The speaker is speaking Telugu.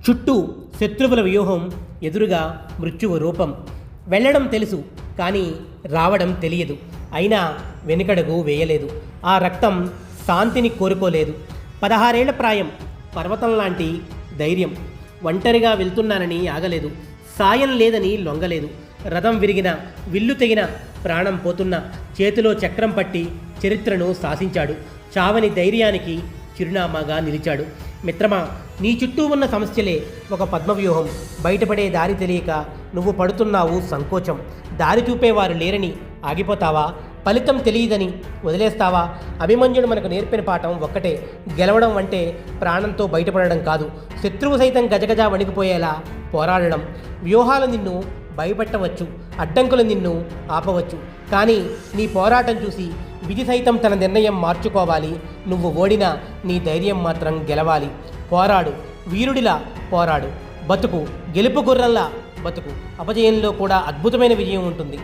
చుట్టూ శత్రువుల వ్యూహం, ఎదురుగా మృత్యువు రూపం. వెళ్ళడం తెలుసు, కానీ రావడం తెలియదు. అయినా వెనుకడుగు వేయలేదు. ఆ రక్తం శాంతిని కోరుకోలేదు. 16 ఏళ్ల ప్రాయం, పర్వతం లాంటి ధైర్యం. ఒంటరిగా వెళ్తున్నానని ఆగలేదు. సాయం లేదని లొంగలేదు. రథం విరిగిన, విల్లు తెగిన, ప్రాణం పోతున్న చేతిలో చక్రం పట్టి చరిత్రను శాసించాడు. చావని ధైర్యానికి చిరునామాగా నిలిచాడు. మిత్రమా, నీ చుట్టూ ఉన్న సమస్యలే ఒక పద్మవ్యూహం. బయటపడే దారి తెలియక నువ్వు పడుతున్నావు సంకోచం. దారి చూపేవారు లేరని ఆగిపోతావా? ఫలితం తెలియదని వదిలేస్తావా? అభిమన్యుడు మనకు నేర్పిన పాఠం ఒక్కటే: గెలవడం అంటే ప్రాణంతో బయటపడడం కాదు, శత్రువు సైతం గజగజ వణికిపోయేలా పోరాడడం. వ్యూహాలు నిన్ను భయపెట్టవచ్చు, అడ్డంకులు నిన్ను ఆపవచ్చు, కానీ నీ పోరాటం చూసి విధి సైతం తన నిర్ణయం మార్చుకోవాలి. నువ్వు ఓడినా నీ ధైర్యం మాత్రం గెలవాలి. పోరాడు, వీరుడిలా పోరాడు. బతుకు గెలుపు గుర్రంలా బతుకు. అపజయంలో కూడా అద్భుతమైన విజయం ఉంటుంది.